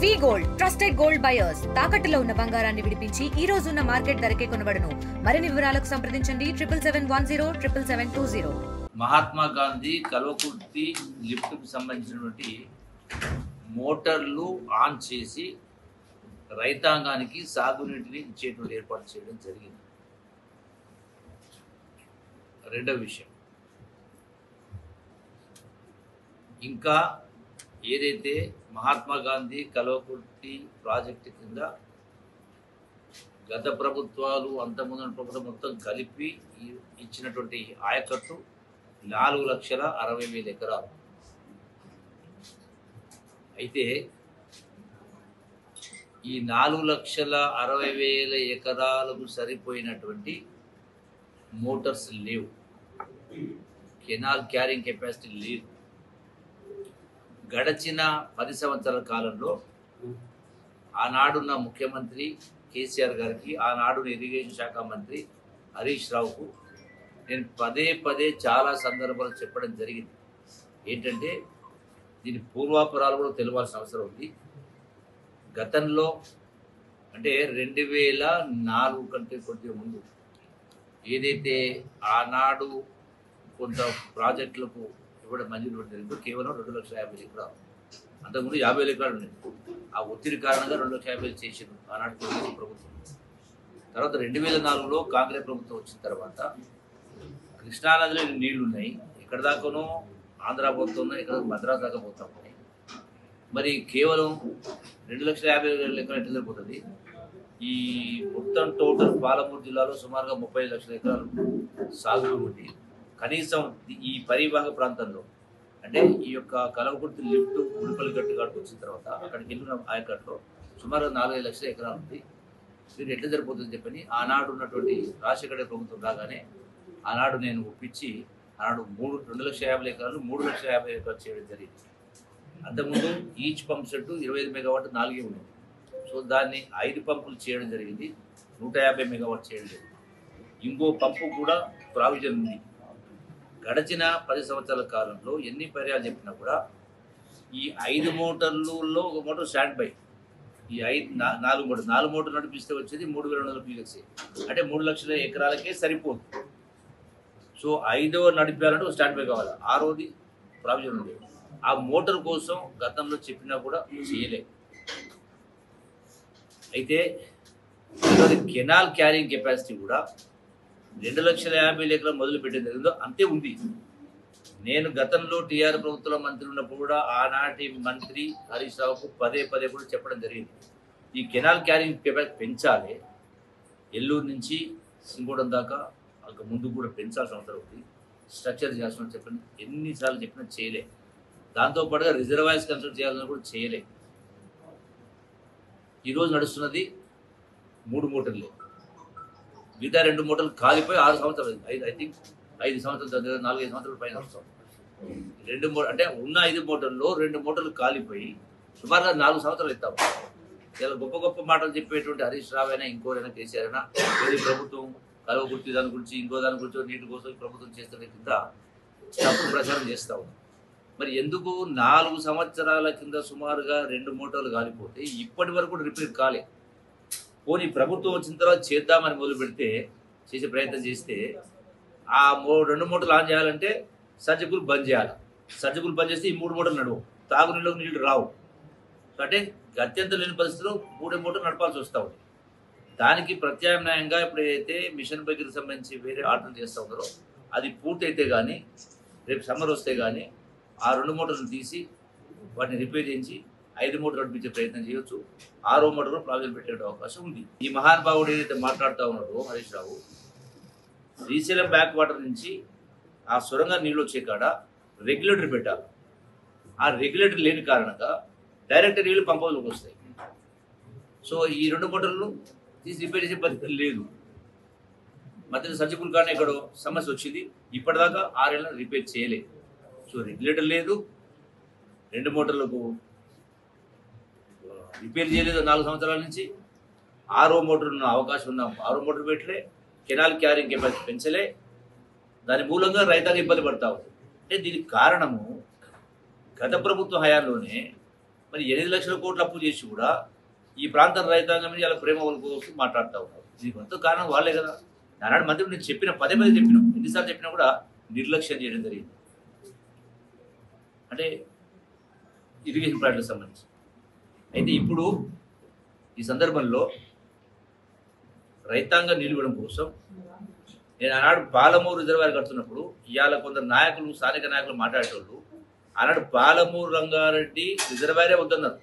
వి gold trusted gold buyers తాకట్టులో ఉన్న బంగారాన్ని విడిపించి ఈ రోజు ఉన్న మార్కెట్ ధరకే కొనబడును. మరిన్ని వివరాలకు సంప్రదించండి 7771077720. మహాత్మా గాంధీ కల్వకుర్తి లిఫ్ట్ కు సంబంధించినటువంటి మోటార్లు ఆన్ చేసి రైతాంగానికి సాగునీటిని ఇచ్చేటువంటి ఏర్పాటు చేయడం జరిగింది. రెండవ విషయం, ఇంకా ఏదైతే మహాత్మా గాంధీ కల్వకుర్తి ప్రాజెక్టు కింద గత ప్రభుత్వాలు అంతకుముందు ప్రభుత్వం మొత్తం కలిపి ఇచ్చినటువంటి ఆయకట్టు 4,60,000 ఎకరాలు. అయితే ఈ 4,60,000 ఎకరాలకు సరిపోయినటువంటి మోటార్స్ లేవు, కెనాల్ క్యారింగ్ కెపాసిటీ లేదు. గడచిన 10 సంవత్సరాల కాలంలో ఆనాడున్న ముఖ్యమంత్రి కేసీఆర్ గారికి, ఆనాడు ఇరిగేషన్ శాఖ మంత్రి హరీష్ రావుకు నేను పదే చాలా సందర్భాలు చెప్పడం జరిగింది. ఏంటంటే దీని పూర్వాపరాలు కూడా తెలియాల్సిన అవసరం ఉంది. గతంలో అంటే 2004 కంటే కొద్దిగా ముందు ఏదైతే ఆనాడు కొంత ప్రాజెక్టులకు ఇవ్వడం మంజూరు జరిగిందో కేవలం 2,50,000 ఎకరాలు. అంతకుముందు 50,000 ఎకరాలు ఉన్నాయి. ఆ ఒత్తిడి కారణంగా 2,50,000 చేసింది ఆనాడు తెలుగుదేశం ప్రభుత్వం. తర్వాత 2004లో కాంగ్రెస్ ప్రభుత్వం వచ్చిన తర్వాత కృష్ణానదిలో నీళ్లు ఉన్నాయి, ఎక్కడ దాకానో ఆంధ్ర పోతూ ఉన్నాయి, ఇక్కడ మద్రాసు దాకా పోతూ ఉన్నాయి. మరి కేవలం 2,50,000 ఎకరాలు ఎట్లా సరిపోతుంది? ఈ మొత్తం టోటల్ పాలమూరు జిల్లాలో సుమారుగా 30 లక్షల ఎకరాలు సాగు ఉంది. కనీసం ఈ పరివాహక ప్రాంతంలో అంటే ఈ యొక్క కల్వకుర్తి లిఫ్ట్ ఉడిపల్లి గట్టు కాడికి వచ్చిన తర్వాత అక్కడికి వెళ్ళిన ఆయకట్లో సుమారు 4,5 లక్షల ఎకరాలు ఉంది. మీరు ఎట్లా సరిపోతుందని చెప్పని ఆనాడు ఉన్నటువంటి రాజశేఖర ప్రభుత్వం రాగానే ఆనాడు నేను ఒప్పించి ఆనాడు 2,50,000 ఎకరాలు 3,50,000 ఎకరాలు చేయడం జరిగింది. అంతకుముందు ఈచ్ పంప్ సెట్ 25 మెగావాట్ 4 ఉంది. సో దాన్ని 5 పంపులు చేయడం జరిగింది, 150 మెగావాట్ చేయడం జరిగింది. ఇంకో పంపు కూడా ప్రావిజన్ ఉంది. గడిచిన 10 సంవత్సరాల కాలంలో ఎన్ని పర్యాలు చెప్పినా కూడా ఈ 5 మోటార్లలో ఒక మోటార్ స్టాండ్ బై, ఈ 4 మోటార్లు నడిపిస్తే వచ్చేది 3,200 క్యూసెక్స్, అంటే 3 లక్షల ఎకరాలకే సరిపోదు. సో 5వ నడిపాలంటే ఒక స్టాండ్ బై కావాలి, 6వది ప్రావిజన్ ఉంది. ఆ మోటార్ కోసం గతంలో చెప్పినా కూడా చేయలే. అయితే కెనాల్ క్యారింగ్ కెపాసిటీ కూడా 2,50,000 ఎకరాలు మొదలు పెట్టేది జరిగిందో అంతే ఉంది. నేను గతంలో టీఆర్ ప్రభుత్వంలో మంత్రి ఉన్నప్పుడు కూడా ఆనాటి మంత్రి హరీష్ రావుకు పదే కూడా చెప్పడం జరిగింది. ఈ కెనాల్ క్యారింగ్ కెపాసిటీ పెంచాలి, ఎల్లూరు నుంచి సింగూడం దాకా అంక ముందు కూడా పెంచాల్సిన అవసరం ఉంది, స్ట్రక్చర్ చేయాల్సిన చెప్పండి. ఎన్నిసార్లు చెప్పినా చేయలే. దాంతోపాటుగా రిజర్వాయర్స్ కన్స్ట్రక్ట్ చేయాలని కూడా చేయలే. ఈరోజు నడుస్తున్నది 3 మోటార్లే, మిగతా 2 మోటార్లు కాలిపోయి 6 సంవత్సరాలు, ఐ థింక్ 5 సంవత్సరాలు, 4-5 సంవత్సరాల పైన వస్తాం. 2 అంటే ఉన్న 5 మోటార్లో 2 మోటార్లు కాలిపోయి సుమారుగా 4 సంవత్సరాలు ఇస్తాం. ఇలా గొప్ప మాటలు చెప్పేటువంటి హరీష్ రావు అయినా ఇంకోరైనా కేసీఆర్ అయినా ఏది ప్రభుత్వం కల్వకుర్తి దాని గురించి ఇంకో దాని గురించి నీటి కోసం ప్రభుత్వం చేస్తున్న కింద తప్పుడు ప్రచారం చేస్తూ ఉంది. మరి ఎందుకు 4 సంవత్సరాల కింద సుమారుగా 2 మోటార్లు కాలిపోతే ఇప్పటి వరకు రిపేర్ కాలే? పోనీ ప్రభుత్వం వచ్చిన తర్వాత చేద్దామని మొదలు పెడితే చేసే ప్రయత్నం చేస్తే ఆ 2 మోటార్లు ఆన్ చేయాలంటే సర్జికల్ బంద్ చేయాలి. సర్జికల్ బంద్ చేస్తే ఈ 3 మోటార్లు నడవు, తాగునీళ్ళకు నీళ్లు రావు. అంటే గత్యంతరం లేని పరిస్థితిలో 3 మోటార్లు నడపాల్సి వస్తూ ఉంది. దానికి ప్రత్యామ్నాయంగా ఇప్పుడు ఏదైతే మిషన్ భగీరథకి సంబంధించి వేరే ఆర్డర్ చేస్తూ ఉన్నారో అది పూర్తయితే కానీ, రేపు సమ్మర్ వస్తే కానీ ఆ 2 మోటార్లు తీసి వాటిని రిపేర్ చేయించి 5 మోటార్లు నడిపించే ప్రయత్నం చేయొచ్చు. 6వ మోటార్లు ప్రాబ్లం పెట్టే అవకాశం ఉంది. ఈ మహానుభావుడు ఏదైతే మాట్లాడుతూ ఉన్నాడో హరీష్ రావు, శ్రీశైలం బ్యాక్ వాటర్ నుంచి ఆ సొరంగా నీళ్ళు వచ్చే కాడ రెగ్యులేటర్ పెట్టాలి. ఆ రెగ్యులేటర్ లేని కారణంగా డైరెక్ట్ నీళ్ళు పంపలోకి వస్తాయి. సో ఈ 2 మోటార్లు తీసి రిపేర్ చేసే పరిస్థితి లేదు. మధ్యలో సర్జికల్ కానీ ఎక్కడో సమస్య వచ్చింది, ఇప్పటిదాకా 6 ఏళ్ళ రిపేర్ చేయలేదు. సో రెగ్యులేటర్ లేదు, 2 మోటార్లకు రిపేర్ చేయలేదు 4 సంవత్సరాల నుంచి. 6వ మోటార్ ఉన్న అవకాశం ఉన్న 6వ మోటార్ పెట్టలే, కెనాల్ క్యారింగ్ కెపాసిటీ పెంచలే. దాని మూలంగా రైతాంగం ఇబ్బంది పడతా ఉంది. అంటే దీనికి కారణము గత ప్రభుత్వ హయాంలోనే మరి 8 లక్షల కోట్ల అప్పు చేసి కూడా ఈ ప్రాంత రైతాంగం మీద ఇలా ప్రేమ కోసం మాట్లాడుతూ ఉన్నారు. దీనికి మొత్తం కారణం వాళ్ళే కదా. నానాడు మంత్రి నేను చెప్పిన పదే చెప్పినాం, ఎన్నిసార్లు చెప్పినా కూడా నిర్లక్ష్యం చేయడం జరిగింది. అంటే ఇరిగేషన్ ప్రాజెక్టులకు సంబంధించి అయితే ఇప్పుడు ఈ సందర్భంలో రైతాంగం నీళ్ళు ఇవ్వడం కోసం నేను ఆనాడు పాలమూరు రిజర్వాయర్ కడుతున్నప్పుడు ఇవాళ కొందరు నాయకులు, స్థానిక నాయకులు మాట్లాడేటోళ్ళు ఆనాడు పాలమూరు రంగారెడ్డి రిజర్వాయరే వద్దన్నారు,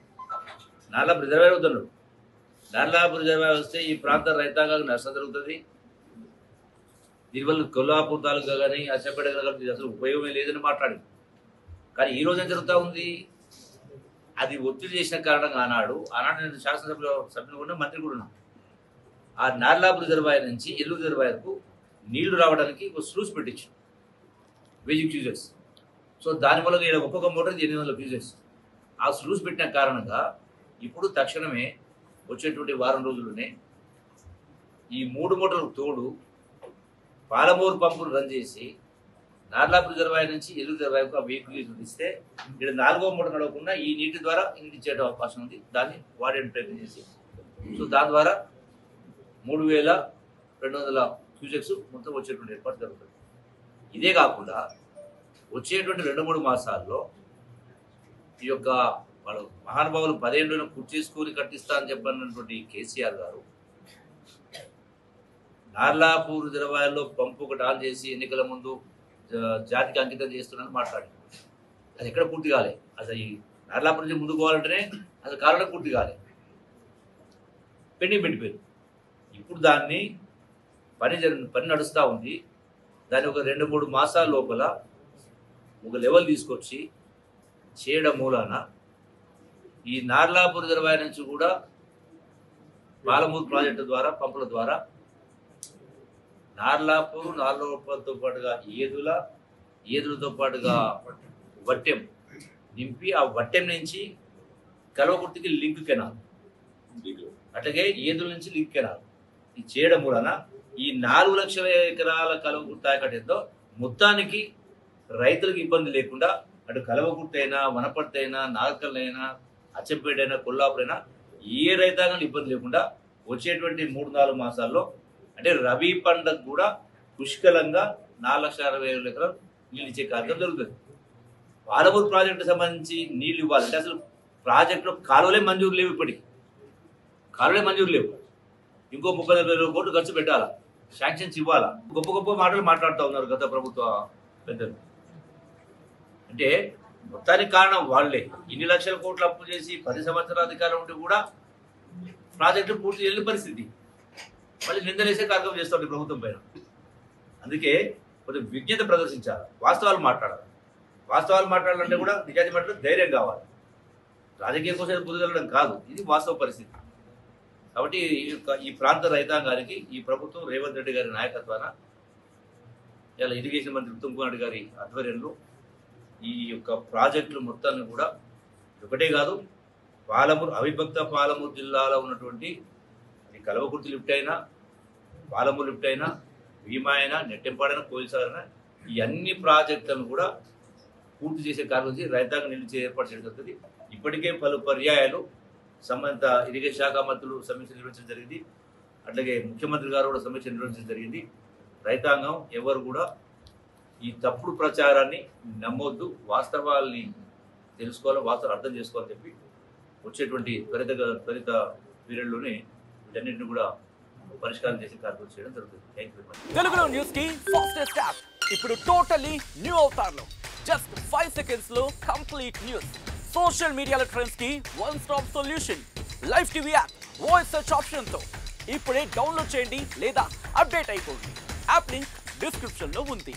నార్లాపు రిజర్వాయర్ వద్దన్నారు. నార్లాపు రిజర్వాయర్ వస్తే ఈ ప్రాంత రైతాంగానికి నష్టం జరుగుతుంది, దీనివల్ల కొల్లాపూర్ తాలూకా కానీ అచ్చంపేట కానీ అసలు ఉపయోగమే లేదని మాట్లాడింది. కానీ ఈ రోజు ఏం జరుగుతూ ఉంది, అది ఒత్తిడి చేసిన కారణంగా ఆనాడు నేను శాసనసభలో సభ్యులు కూడా మంత్రి కూడా ఉన్నాను. ఆ నార్లాపు రిజర్వాయర్ నుంచి ఎల్లూరు రిజర్వాయర్కు నీళ్లు రావడానికి ఒక స్లూస్ పెట్టించు 1000 క్యూసెక్స్. సో దానివల్ల ఒక్కొక్క మోటార్ 800 క్యూసెక్స్. ఆ స్లూస్ పెట్టిన కారణంగా ఇప్పుడు తక్షణమే వచ్చేటువంటి వారం రోజుల్లోనే ఈ 3 మోటార్లకు తోడు పాలమూరు పంపులు రన్ చేసి నార్లాపు రిజర్వాయర్ నుంచి ఎల్లూరు రిజర్వాయర్కు ఆ 1000 క్యూసెక్స్ ఇస్తే ఇక్కడ 4వ మోటార్ నడవకుండా ఈ నీటి ద్వారా ఇంటిచ్చే అవకాశం ఉంది. దాన్ని వాడేందుకు ప్రయత్నం చేసి సో దాని ద్వారా 3200 క్యూసెక్స్ మొత్తం వచ్చేటువంటి ఏర్పాటు జరుగుతుంది. ఇదే కాకుండా వచ్చేటువంటి 2-3 మాసాల్లో ఈ యొక్క వాళ్ళు మహానుభావులు 10 ఏళ్ళను కుర్చేసుకొని కట్టిస్తా అని చెప్పినటువంటి కేసీఆర్ గారు నార్లాపూర్ రిజర్వాయర్లో పంపు ఒకటి ఆన్ చేసి ఎన్నికల ముందు జాతికి అంకితం చేస్తున్నారని మాట్లాడారు. అది ఎక్కడ పూర్తి కాలే. అసలు ఈ నార్లాపూర్ నుంచి ముందుకు పోవాలంటేనే అసలు కారణం పూర్తి కాలే, పెండింగ్ పెట్టిపోయారు. ఇప్పుడు దాన్ని పని నడుస్తూ ఉంది. దాన్ని ఒక 2-3 మాసాల లోపల ఒక లెవెల్ తీసుకొచ్చి చేయడం మూలాన ఈ నార్లాపూర్ రిజర్వాయర్ నుంచి కూడా పాలమూరు ప్రాజెక్టు ద్వారా పంపుల ద్వారా నార్లాపూర్తో పాటుగా ఏదులతో పాటుగా వట్టెం నింపి ఆ వట్టెం నుంచి కల్వకుర్తికి లింక్ కెనాల్, అట్లాగే ఏదుల నుంచి లింక్ కెనాల్ ఇది చేయడం మూలన ఈ 4 లక్షల ఎకరాల కల్వకుర్తి ఆయకట్టేతో మొత్తానికి రైతులకు ఇబ్బంది లేకుండా అటు కల్వకుర్తి అయినా, వనపర్తి అయినా, నాగర్కర్నూలు అయినా, అచ్చంపేట అయినా, కొల్లాపూర్ అయినా ఏ రైతాంగం ఇబ్బంది లేకుండా వచ్చేటువంటి 3-4 మాసాల్లో అంటే రబీ పంటకు కూడా పుష్కలంగా 4,60,000 ఎకరాలు నీళ్ళు ఇచ్చే కార్యక్రమం జరుగుతుంది. పాలమూరు ప్రాజెక్టుకు సంబంధించి నీళ్లు ఇవ్వాలంటే అసలు ప్రాజెక్టులో కాలువలే మంజూరు లేవు, ఇప్పటికి కాలువలే మంజూరు లేవు. ఇంకో 30,000 కోట్లు ఖర్చు పెట్టాలా, శాంక్షన్స్ ఇవ్వాలా, గొప్ప గొప్ప మాటలు మాట్లాడుతూ ఉన్నారు గత ప్రభుత్వ పెద్దలు. అంటే మొత్తానికి కారణం వాళ్లే. ఇన్ని లక్షల కోట్లు అప్పు చేసి 10 సంవత్సరాల అధికారం ఉంటే కూడా ప్రాజెక్టు పూర్తి చేయని పరిస్థితి. మళ్ళీ నిందలేసే కార్యక్రమం చేస్తుంది ప్రభుత్వం పైన. అందుకే కొంచెం విజ్ఞత ప్రదర్శించాలి, వాస్తవాలు మాట్లాడాలి. వాస్తవాలు మాట్లాడాలంటే కూడా నిజాయితీ మాట్లాడే ధైర్యం కావాలి. రాజకీయం కోసం కుదరడం కాదు, ఇది వాస్తవ పరిస్థితి. కాబట్టి ఈ ప్రాంత రైతాంగానికి ఈ ప్రభుత్వం రేవంత్ రెడ్డి గారి నాయకత్వాన ఇలా ఇరిగేషన్ మంత్రి ఉత్తమ్ కుమార్ రెడ్డి గారి ఆధ్వర్యంలో ఈ యొక్క ప్రాజెక్టులు మొత్తాన్ని కూడా ఒకటే కాదు, అవిభక్త పాలమూరు జిల్లాలో ఉన్నటువంటి ఈ కల్వకుర్తి లిఫ్ట్ అయినా, పాలమూరు లిఫ్ట్ అయినా, భీమా అయినా, నెట్టెంపాడైనా, కోయిల్సాగర్ అయినా ఈ అన్ని ప్రాజెక్టులను కూడా పూర్తి చేసే కార్యక్రమం రైతాంగం నిలిచి ఏర్పాటు చేయడం జరుగుతుంది. ఇప్పటికే పలు పర్యాయాలు సంబంధిత ఇరిగేషన్ శాఖ మంత్రులు సమీక్ష నిర్వహించడం జరిగింది. అట్లాగే ముఖ్యమంత్రి గారు కూడా సమీక్ష నిర్వహించడం జరిగింది. రైతాంగం ఎవరు కూడా ఈ తప్పుడు ప్రచారాన్ని నమ్మొద్దు, వాస్తవాల్ని తెలుసుకోవాలి, వాస్తవాలు అర్థం చేసుకోవాలని చెప్పి వచ్చేటువంటి త్వరిత పీరియడ్లోనే వీటన్నింటిని కూడా పరిష్కారం చేసే కార్యక్రమం చేయడం జరుగుతుంది. Thank you very much. తెలుగులో న్యూస్ కి ఫాస్టెస్ట్ యాప్ ఇప్పుడు టోటల్లీ న్యూ అవతార్లో జస్ట్ 5 seconds లో కంప్లీట్ న్యూస్, సోషల్ మీడియాలో ట్రెండ్స్ కి one stop solution, live TV app, voice search option తో ఇప్పుడే డౌన్లోడ్ చేయండి లేదా అప్డేట్ అయిపోండి. యాప్ లింక్ డిస్క్రిప్షన్ లో ఉంది.